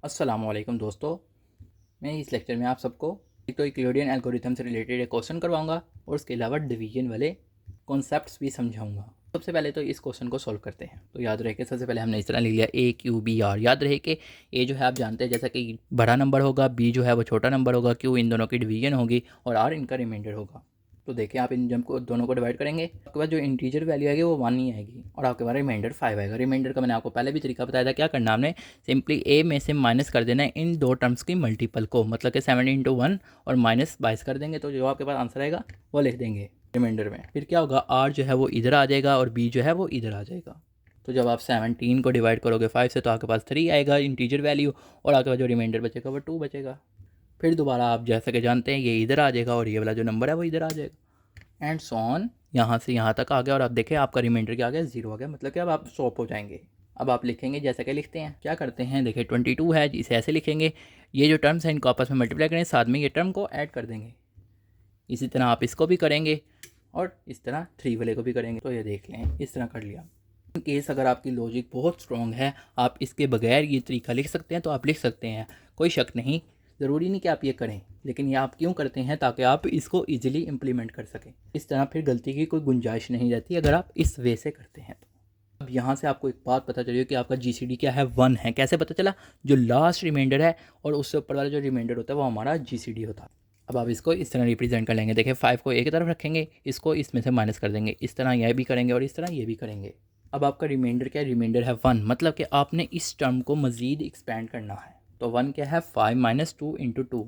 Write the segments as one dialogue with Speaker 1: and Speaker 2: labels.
Speaker 1: अस्सलामुअलैकुम दोस्तों, मैं इस लेक्चर में आप सबको एक तो यूक्लिडियन एल्गोरिथम से रिलेटेड एक क्वेश्चन करवाऊंगा और उसके अलावा डिवीजन वाले कॉन्सेप्ट्स भी समझाऊंगा। सबसे पहले तो इस क्वेश्चन को सॉल्व करते हैं। तो याद रहे कि सबसे पहले हमने इस तरह लिख लिया ए क्यू बी आर। याद रहे कि ए जो है आप जानते हैं जैसा कि बड़ा नंबर होगा, बी जो है वो छोटा नंबर होगा, क्यू इन दोनों की डिवीजन होगी और आर इनका रिमाइंडर होगा। तो देखिए आप इन जब को दोनों को डिवाइड करेंगे, आपके पास जो इंटीजर वैल्यू आएगी वो 1 ही आएगी और आपके पास रिमाइंडर 5 आएगा। रिमाइंडर का मैंने आपको पहले भी तरीका बताया था। क्या करना हमने, सिंपली ए में से माइनस कर देना है इन दो टर्म्स की मल्टीपल को, मतलब कि 70 × 1 और -22 कर देंगे तो जो आपके पास आंसर आएगा वो लिख देंगे रिमाइंडर में। फिर क्या होगा, आर जो है वो इधर आ जाएगा और बी जो है वो इधर आ जाएगा। तो जब आप 17 को डिवाइड करोगे 5 से तो आपके पास 3 आएगा इंटीजर वैल्यू और आपके पास जो रिमाइंडर बचेगा वो 2 बचेगा। फिर दोबारा आप जैसा कि जानते हैं ये इधर आ जाएगा और ये वाला जो नंबर है वो इधर आ जाएगा एंड सो ऑन। यहाँ से यहाँ तक आ गया और आप देखें आपका रिमाइंडर क्या आ गया, 0 आ गया। मतलब कि अब आप स्टॉप हो जाएंगे। अब आप लिखेंगे जैसा कि लिखते हैं। क्या करते हैं, देखिए 22 है, इसे ऐसे लिखेंगे। ये जो टर्म्स हैं इनको आपस में मल्टीप्लाई करेंगे, साथ में ये टर्म को ऐड कर देंगे। इसी तरह आप इसको भी करेंगे और इस तरह 3 वाले को भी करेंगे। तो ये देख लें, इस तरह कर लिया। इन केस अगर आपकी लॉजिक बहुत स्ट्रॉन्ग है, आप इसके बगैर ये तरीका लिख सकते हैं तो आप लिख सकते हैं, कोई शक नहीं। ज़रूरी नहीं कि आप ये करें, लेकिन ये आप क्यों करते हैं, ताकि आप इसको ईजिली इम्प्लीमेंट कर सकें। इस तरह फिर गलती की कोई गुंजाइश नहीं रहती अगर आप इस वे से करते हैं तो। अब यहाँ से आपको एक बात पता चली कि आपका GCD क्या है, 1 है। कैसे पता चला, जो लास्ट रिमाइंडर है और उससे ऊपर वाला जो रिमाइंडर होता है वो हमारा GCD होता है। अब आप इसको इस तरह रिप्रेजेंट कर लेंगे। देखिए 5 को एक तरफ रखेंगे, इसको इसमें से माइनस कर देंगे, इस तरह यह भी करेंगे और इस तरह ये भी करेंगे। अब आपका रिमाइंडर क्या है, रिमाइंडर है 1, मतलब कि आपने इस टर्म को मज़ीद एक्सपेंड करना है। तो 1 क्या है, 5 - 2 × 2।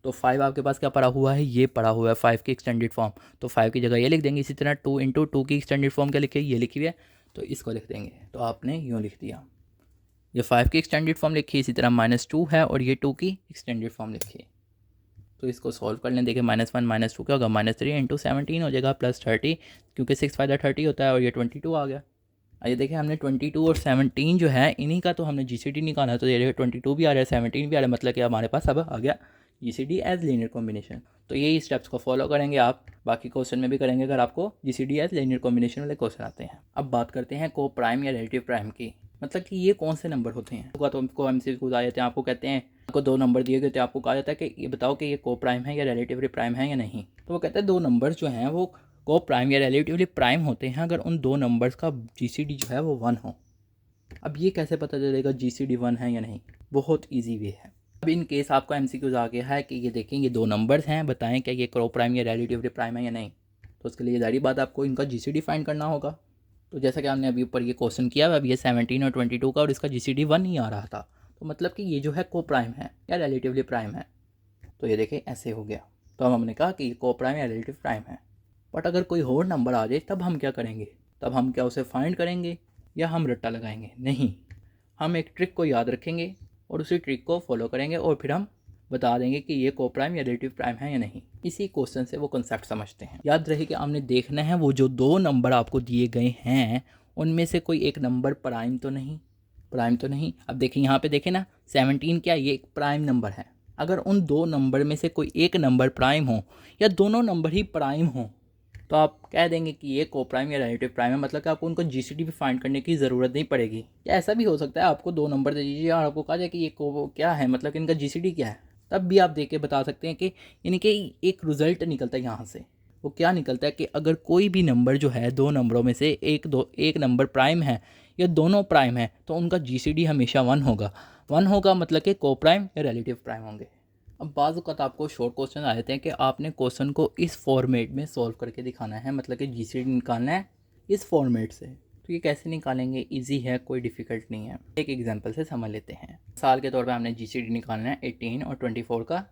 Speaker 1: तो 5 आपके पास क्या पड़ा हुआ है, ये पड़ा हुआ है 5 की एक्सटेंडेड फॉर्म। तो 5 की जगह ये लिख देंगे। इसी तरह 2 × 2 की एक्सटेंडेड फॉर्म क्या लिखी है, ये लिखी हुई है, तो इसको लिख देंगे। तो आपने यूँ लिख दिया, ये 5 की एक्सटेंडेड फॉर्म लिखी, इसी तरह -2 है और ये 2 की एक्सटेंडेड फॉर्म लिखी। तो इसको सॉल्व कर लें। देखिए -1 - 2 क्या होगा, -3 × 17 हो जाएगा +30, क्योंकि 6 × 30 होता है और ये 22 आ गया। आइए देखिए हमने 22 और 17 जो है इन्हीं का तो हमने GCD निकाला है। तो ये 22 भी आ रहा है, 17 भी आ रहा है, मतलब कि हमारे पास अब आ गया GCD एज लीनियर कॉम्बिनेशन। तो यही स्टेप्स को फॉलो करेंगे आप, बाकी क्वेश्चन में भी करेंगे अगर आपको GCD एज लीनियर कॉम्बिनेशन वाले क्वेश्चन आते हैं। अब बात करते हैं को प्राइम या रिलेटिव प्राइम की, मतलब कि ये कौन से नंबर होते हैं। तो आपको MCQ आ जाते हैं, आपको कहते हैं, आपको 2 नंबर दिए गए थे, आपको कहा जाता है कि ये बताओ कि ये को प्राइम है या रिलेटिवली प्राइम है या नहीं। तो वो कहते हैं 2 नंबर जो हैं वो को प्राइम या रिलेटिवली प्राइम होते हैं अगर उन 2 नंबर्स का GCD जो है वो 1 हो। अब ये कैसे पता चलेगा GCD 1 है या नहीं, बहुत इजी वे है। अब इन केस आपका MCQs आ गया है कि ये देखें ये 2 नंबर्स हैं, बताएं क्या ये को प्राइम या रिलेटिवली प्राइम है या नहीं। तो उसके लिए जारी बात आपको इनका GCD फाइंड करना होगा। तो जैसा कि हमने अभी ऊपर ये क्वेश्चन किया, अब ये 17 और 22 का और इसका GCD 1 ही आ रहा था, तो मतलब कि ये जो है को प्राइम है या रिलेटिवली प्राइम है। तो ये देखें ऐसे हो गया। तो हमने कहा कि को प्राइम या रिलेटिव प्राइम है। बट अगर कोई और नंबर आ जाए तब हम क्या करेंगे, तब हम क्या उसे फाइंड करेंगे या हम रट्टा लगाएंगे? नहीं, हम एक ट्रिक को याद रखेंगे और उसी ट्रिक को फॉलो करेंगे और फिर हम बता देंगे कि ये को प्राइम या रिलेटिव प्राइम है या नहीं। इसी क्वेश्चन से वो कंसेप्ट समझते हैं। याद रहे कि हमने देखना है वो जो 2 नंबर आपको दिए गए हैं उनमें से कोई एक नंबर प्राइम तो नहीं, प्राइम तो नहीं। अब देखिए यहाँ पे देखें ना, 17 क्या, ये एक प्राइम नंबर है। अगर उन 2 नंबर में से कोई एक नंबर प्राइम हो या दोनों नंबर ही प्राइम हो तो आप कह देंगे कि ये को प्राइम या रिलेटिव प्राइम है, मतलब कि आपको उनको GCD भी फाइंड करने की ज़रूरत नहीं पड़ेगी। या ऐसा भी हो सकता है आपको 2 नंबर दे दीजिए और आपको कहा जाए कि ये को क्या है, मतलब कि इनका GCD क्या है, तब भी आप देख के बता सकते हैं कि इनके एक रिज़ल्ट निकलता है यहाँ से। वो क्या निकलता है कि अगर कोई भी नंबर जो है 2 नंबरों में से एक नंबर प्राइम है या दोनों प्राइम है तो उनका GCD हमेशा 1 होगा। 1 होगा मतलब कि को प्राइम या रिलेटिव प्राइम होंगे। अब बाज़ औक़ात आपको शॉर्ट क्वेश्चन आ जाते हैं कि आपने क्वेश्चन को इस फॉर्मेट में सॉल्व करके दिखाना है, मतलब कि GCD निकालना है इस फॉर्मेट से। तो ये कैसे निकालेंगे, इजी है, कोई डिफ़िकल्ट नहीं है। एक एग्जांपल से समझ लेते हैं। साल के तौर पे हमने GCD निकालना है 18 और 24 का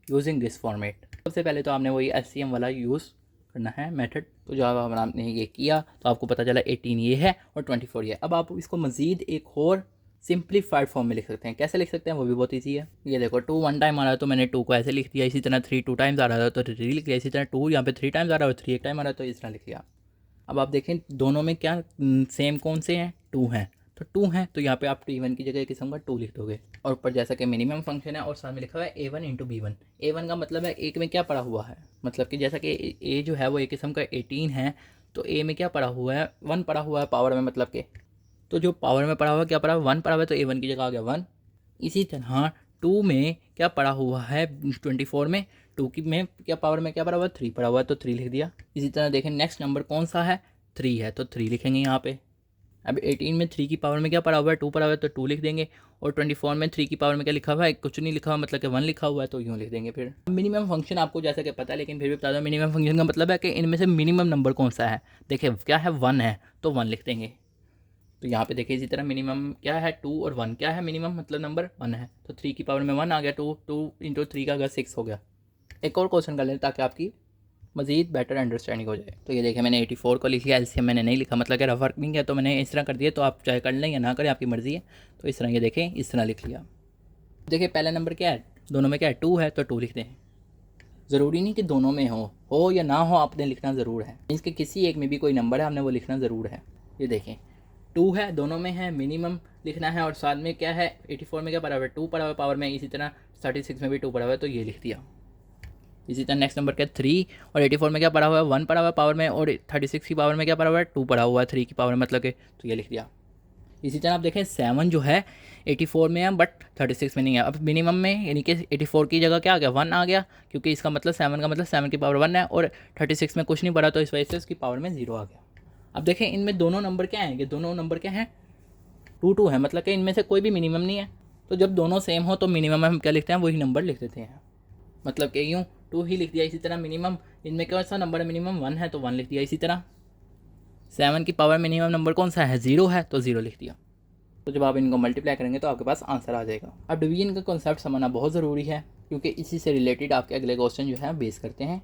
Speaker 1: यूजिंग दिस फॉर्मेट। सबसे पहले तो आपने वही SCM वाला यूज़ करना है मेथड। तो जब आपने ये किया तो आपको पता चला 18 ये है और 24 ये है। अब आप इसको मज़ीद एक और सिंप्लीफाइड फॉर्म में लिख सकते हैं। कैसे लिख सकते हैं वो भी बहुत ईजी है। ये देखो 2 1 टाइम आ रहा है तो मैंने 2 को ऐसे लिख दिया, इसी तरह 3 2 टाइम्स आ रहा था तो 3 लिख दिया, इसी तरह 2 यहाँ पे 3 टाइम्स आ रहा है और 3 एक टाइम आ रहा है तो इस तरह लिख लिया। अब आप देखें दोनों में क्या सेम कौन से हैं, 2 हैं। तो 2 हैं तो यहाँ पे आप T1 की जगह किस्म का 2 लिख दोगे और ऊपर जैसा कि मिनिमम फंक्शन है और साथ में लिखा हुआ है A1 × B1। A1 का मतलब है एक में क्या पड़ा हुआ है, मतलब कि जैसा कि A जो है वो एक किस्म का 18 है तो A में क्या पड़ा हुआ है, 1 पड़ा हुआ है पावर में, मतलब कि तो जो पावर में पड़ा हुआ क्या पड़ा हुआ, 1 पड़ा हुआ है तो A1 की जगह आ गया 1। इसी तरह 2 में क्या पड़ा हुआ है 24 में, 2 की में क्या पावर में क्या पड़ा हुआ है 3 पड़ा हुआ है, तो 3 लिख दिया। इसी तरह देखें नेक्स्ट नंबर कौन सा है 3 है, तो 3 लिखेंगे यहाँ पे। अब 18 में 3 की पावर में क्या पड़ा हुआ है 2 पड़ा हुआ है, तो 2 लिख देंगे। और 24 में 3 की पावर में क्या लिखा हुआ है, कुछ नहीं लिखा हुआ, मतलब कि 1 लिखा हुआ है, तो यूँ लिख देंगे। फिर मिनिमम फंक्शन आपको जैसा कि पता है, लेकिन फिर भी बता दो मिनिमम फंक्शन का मतलब है कि इनमें से मिनिमम नंबर कौन सा है। देखिए क्या है 1 है, तो 1 लिख देंगे। तो यहाँ पे देखिए इसी तरह मिनिमम क्या है 2 और 1 क्या है, मिनिमम मतलब नंबर 1 है, तो 3 की पावर में 1 आ गया, 2 इंटू 3 का अगर 6 हो गया। एक और क्वेश्चन कर लें ताकि आपकी मज़ीद बेटर अंडरस्टैंडिंग हो जाए। तो ये देखिए मैंने 84 को लिख लिया, एलसीएम मैंने नहीं लिखा, मतलब कि रफ वर्किंग है, तो मैंने इस तरह कर दिया। तो आप चाहे कर लें या ना करें, आपकी मर्ज़ी है। तो इस तरह ये देखें इस तरह लिख लिया। देखिए पहला नंबर क्या है, दोनों में क्या है 2 है, तो 2 लिख दें। ज़रूरी नहीं कि दोनों में हो या ना हो, आपने लिखना ज़रूर है। इसके किसी एक में भी कोई नंबर है, आपने वो लिखना ज़रूर है। ये देखें 2 है, दोनों में है, मिनिमम लिखना है। और साथ में क्या है 84 में क्या पड़ा हुआ है 2 पड़ा हुआ है पावर में, इसी तरह 36 में भी 2 पड़ा हुआ है, तो ये लिख दिया। इसी तरह नेक्स्ट नंबर क्या 3 और 84 में क्या पड़ा हुआ है 1 पड़ा हुआ है पावर में, और 36 की पावर में क्या पड़ा हुआ है 2 पड़ा हुआ है 3 की पावर में, मतलब कि, तो ये लिख दिया। इसी तरह आप देखें 7 जो है 84 में है बट 36 में नहीं है। अब मिनिमम में यानी कि 84 की जगह क्या आ गया 1 आ गया, क्योंकि इसका मतलब 7 का मतलब 7 की पावर 1 है, और 36 में कुछ नहीं पड़ा, तो इस वजह से उसकी पावर में 0 आ गया। अब देखें इनमें दोनों नंबर क्या हैं, कि दोनों नंबर क्या हैं 2 है, मतलब कि इनमें से कोई भी मिनिमम नहीं है। तो जब दोनों सेम हो तो मिनिमम में हम क्या लिखते हैं, वही नंबर लिख देते हैं, मतलब कि यूँ 2 ही लिख दिया। इसी तरह मिनिमम इनमें कौन सा नंबर है मिनिमम 1 है, तो 1 लिख दिया। इसी तरह 7 की पावर मिनिमम नंबर कौन सा है 0 है, तो 0 लिख दिया। तो जब आप इनको मल्टीप्लाई करेंगे तो आपके पास आंसर आ जाएगा। अब डिवीजन का कॉन्सेप्ट समझना बहुत ज़रूरी है, क्योंकि इसी से रिलेटेड आपके अगले क्वेश्चन जो है बेस करते हैं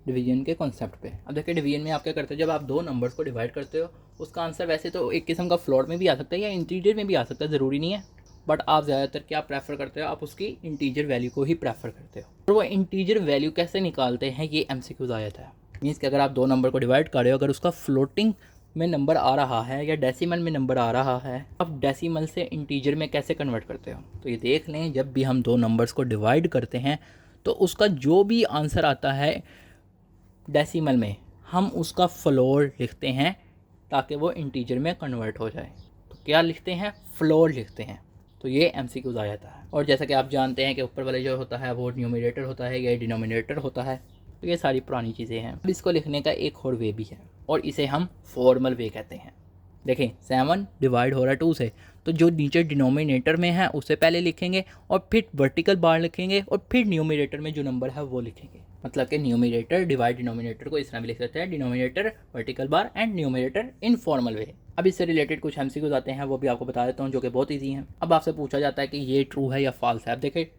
Speaker 1: डिवीजन के कॉन्सेप्ट पे। अब देखिए डिवीजन में आप क्या करते हो, जब आप दो नंबर्स को डिवाइड करते हो उसका आंसर वैसे तो एक किस्म का फ्लोट में भी आ सकता है या इंटीजर में भी आ सकता है, ज़रूरी नहीं है। बट आप ज़्यादातर क्या प्रेफर करते हो, आप उसकी इंटीजर वैल्यू को ही प्रेफर करते हो। और वो इंटीजर वैल्यू कैसे निकालते हैं, ये MCQs आ जाता है। मीन्स कि अगर आप दो नंबर को डिवाइड कर रहे हो, अगर उसका फ्लोटिंग में नंबर आ रहा है या डेसिमल में नंबर आ रहा है, अब डेसिमल से इंटीजर में कैसे कन्वर्ट करते हो। तो ये देख लें, जब भी हम दो नंबर्स को डिवाइड करते हैं तो उसका जो भी आंसर आता है डेसिमल में, हम उसका फ्लोर लिखते हैं ताकि वो इंटीजर में कन्वर्ट हो जाए। तो क्या लिखते हैं, फ्लोर लिखते हैं। तो ये MCQs आ जाता है। और जैसा कि आप जानते हैं कि ऊपर वाले जो होता है वो न्यूमरेटर होता है, या डिनोमिनेटर होता है। तो ये सारी पुरानी चीज़ें हैं। अब इसको लिखने का एक और वे भी है, और इसे हम फॉर्मल वे कहते हैं। देखें 7 डिवाइड हो रहा है 2 से, तो जो नीचे डिनोमिनेटर में है उसे पहले लिखेंगे, और फिर वर्टिकल बार लिखेंगे, और फिर न्यूमरेटर में जो नंबर है वो लिखेंगे। मतलब कि न्यूमरेटर डिवाइड डिनोमिनेटर को इस तरह भी लिख सकते हैं, denominator vertical bar and numerator in formal way. अब इससे रिलेटेड कुछ MCQs आते हैं, वो भी आपको बता देता हूँ, जो कि बहुत ईजी हैं। अब आपसे पूछा जाता है कि ये ट्रू है या फॉल्स है। अब देखिए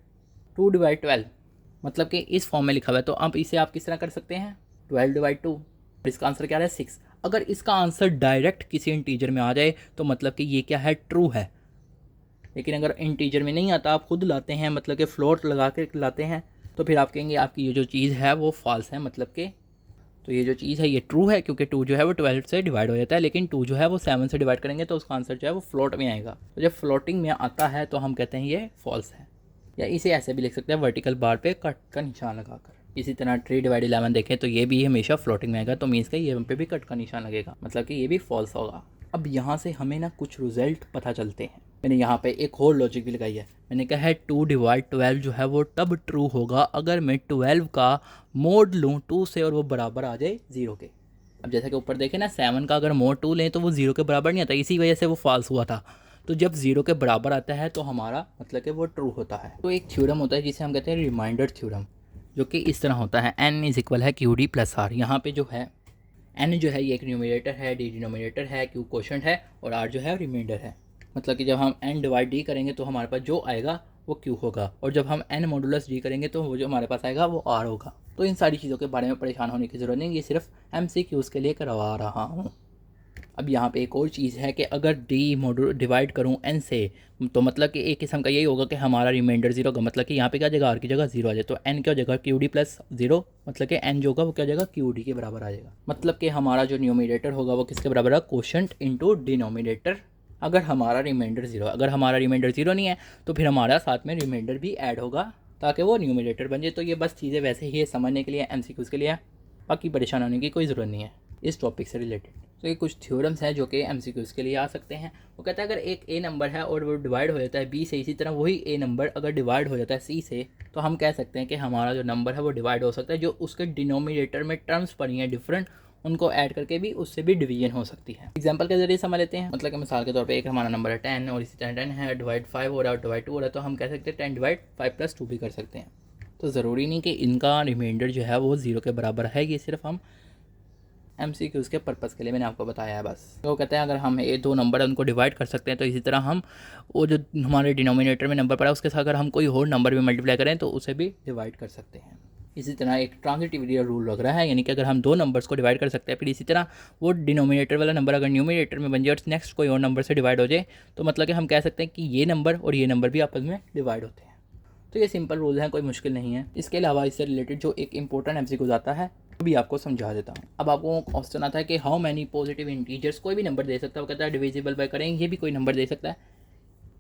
Speaker 1: 2 डिवाइड 12 मतलब कि इस फॉर्म में लिखा हुआ है, तो अब इसे आप किस तरह कर सकते हैं 12 डिवाइड 2, इसका आंसर क्या है 6। अगर इसका आंसर डायरेक्ट किसी इंटीजर में आ जाए तो मतलब कि ये क्या है ट्रू है। लेकिन अगर इंटीजर में नहीं आता, आप खुद लाते हैं, मतलब कि फ्लोट लगा के लाते हैं, तो फिर आप कहेंगे आपकी ये जो चीज़ है वो फॉल्स है। मतलब कि तो ये जो चीज़ है ये ट्रू है, क्योंकि 2 जो है वो 12 से डिवाइड हो जाता है, लेकिन 2 जो है वो 7 से डिवाइड करेंगे तो उसका आंसर जो है वो फ्लोट में आएगा। तो जब फ्लोटिंग में आता है तो हम कहते हैं ये फॉल्स है। या इसे ऐसे भी लिख सकते हैं वर्टिकल बार पे कट का निशान लगाकर। इसी तरह 3 डिवाइड 11 देखें तो ये भी हमेशा फ्लोटिंग में आएगा, तो मीन्स का ये पे भी कट का निशान लगेगा, मतलब कि ये भी फॉल्स होगा। अब यहाँ से हमें ना कुछ रिजल्ट पता चलते हैं। मैंने यहाँ पे एक और लॉजिक भी लगाई है। मैंने कहा है 2 डिवाइड 12 जो है वो तब ट्रू होगा अगर मैं 12 का मोड लूँ 2 से और वो बराबर आ जाए 0 के। अब जैसा कि ऊपर देखें ना 7 का अगर मोड 2 लें तो वो 0 के बराबर नहीं आता, इसी वजह से वो फॉल्स हुआ था। तो जब 0 के बराबर आता है तो हमारा मतलब कि वो ट्रू होता है। तो एक थ्योरम होता है जिसे हम कहते हैं रिमाइंडर थ्योरम, जो कि इस तरह होता है n = QD + R। यहाँ पे जो है n जो है ये एक न्यूमरेटर है, d डिनोमिनेटर है, q क्वोशंट है, और r जो है रिमाइंडर है। मतलब कि जब हम n डिवाइड d करेंगे तो हमारे पास जो आएगा वो q होगा, और जब हम n मॉडुलस d करेंगे तो वो जो हमारे पास आएगा वो r होगा। तो इन सारी चीज़ों के बारे में परेशान होने की ज़रूरत नहीं, ये सिर्फ MCQs के लिए करवा रहा हूँ। अब यहाँ पे एक और चीज़ है कि अगर d मॉडुल डिवाइड करूँ n से, तो मतलब कि एक किस्म का यही होगा कि हमारा रिमाइंडर 0 होगा। मतलब कि यहाँ पे क्या जगह r की जगह 0 आ जाए, तो n क्या हो जाएगा QD + 0, मतलब कि n जो होगा वो क्या हो जाएगा QD के बराबर आ जाएगा। मतलब कि हमारा जो न्यूमरेटर होगा वो किसके बराबर है, क्वोशंट इंटू डिनोमिनेटर। अगर हमारा रिमाइंडर 0, अगर हमारा रिमाइंडर 0 नहीं है तो फिर हमारा साथ में रिमाइंडर भी ऐड होगा ताकि वो न्यूमरेटर बन जाए। तो ये बस चीज़ें वैसे ही समझने के लिए MCQs के लिए, बाकी परेशान होने की कोई ज़रूरत नहीं है इस टॉपिक से रिलेटेड। तो ये कुछ थ्योरम्स हैं जो कि एमसीक्यूज़ के लिए आ सकते हैं। वो कहता है अगर एक ए नंबर है और वो डिवाइड हो जाता है बी से, इसी तरह वही ए नंबर अगर डिवाइड हो जाता है सी से, तो हम कह सकते हैं कि हमारा जो नंबर है वो डिवाइड हो सकता है। जो उसके डिनोमिनेटर में टर्म्स पड़ी हैं डिफरेंट, उनको ऐड करके भी उससे भी डिवीजन हो सकती है। एग्जांपल के जरिए समझ लेते हैं। मतलब कि मिसाल के तौर पे एक हमारा नंबर है 10 और इसी तरह 10 है, डिवाइड 5 हो रहा है और डिवाइड 2 हो रहा है, तो हम कह सकते हैं 10 डिवाइड 5 + 2 भी कर सकते हैं। तो ज़रूरी नहीं कि इनका रिमाइंडर जो है वो 0 के बराबर है, ये सिर्फ हम एमसीक्यूज़ के पर्पज़ के लिए मैंने आपको बताया है बस। तो वो कहते हैं अगर हम ये दो नंबर है उनको डिवाइड कर सकते हैं, तो इसी तरह हम वो जो हमारे डिनोमिनेटर में नंबर पड़ा है उसके साथ अगर हम कोई और नंबर भी मल्टीप्लाई करें तो उसे भी डिवाइड कर सकते हैं। इसी तरह एक ट्रांजिटिविटी रूल लग रहा है, यानी कि अगर हम दो नंबर्स को डिवाइड कर सकते हैं, फिर इसी तरह वो डिनोमिनेटर वाला नंबर अगर न्यूमिनेटर में बन जाए और नेक्स्ट कोई और नंबर से डिवाइड हो जाए, तो मतलब कि हम कह सकते हैं कि ये नंबर और ये नंबर भी आपस में डिवाइड होते हैं। तो ये सिंपल रूल हैं, कोई मुश्किल नहीं है। इसके अलावा इससे रिलेटेड जो एक इंपॉर्टेंट एमसीक्यू आता है वो भी आपको समझा देता हूँ। अब आपको क्वेश्चन आता है कि हाउ मैनी पॉजिटिव इंटीजर्स, कोई भी नंबर दे सकता है। वो कहता है डिविजिबल बाय करें, ये भी कोई नंबर दे सकता है।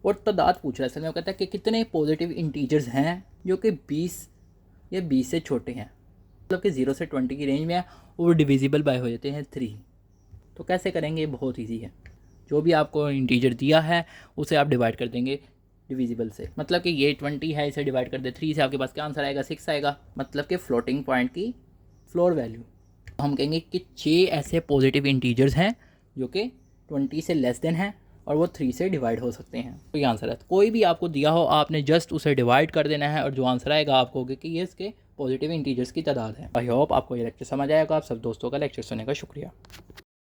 Speaker 1: और तादाद पूछ रहा है असल में। वो कहता है कि कितने पॉजिटिव इंटीजर्स हैं जो कि 20 या 20 से छोटे हैं, मतलब कि 0 से 20 की रेंज में है, और डिविजिबल बाय हो जाते हैं 3। तो कैसे करेंगे, बहुत ईजी है। जो भी आपको इंटीजर दिया है उसे आप डिवाइड कर देंगे डिविजिबल से। मतलब कि ये 20 है, इसे डिवाइड कर दे 3 से, आपके पास क्या आंसर आएगा, 6 आएगा। मतलब कि फ्लोटिंग पॉइंट की फ्लोर वैल्यू। हम कहेंगे कि 6 ऐसे पॉजिटिव इंटीजर्स हैं जो कि 20 से लेस देन हैं और वो 3 से डिवाइड हो सकते हैं। तो ये आंसर है। कोई भी आपको दिया हो, आपने जस्ट उसे डिवाइड कर देना है और जो आंसर आएगा आपको होगा कि ये इसके पॉजिटिव इंटीजर्स की तादाद है। आई होप आपको ये लेक्चर समझ आएगा। आप सब दोस्तों का लेक्चर सुनने का शुक्रिया।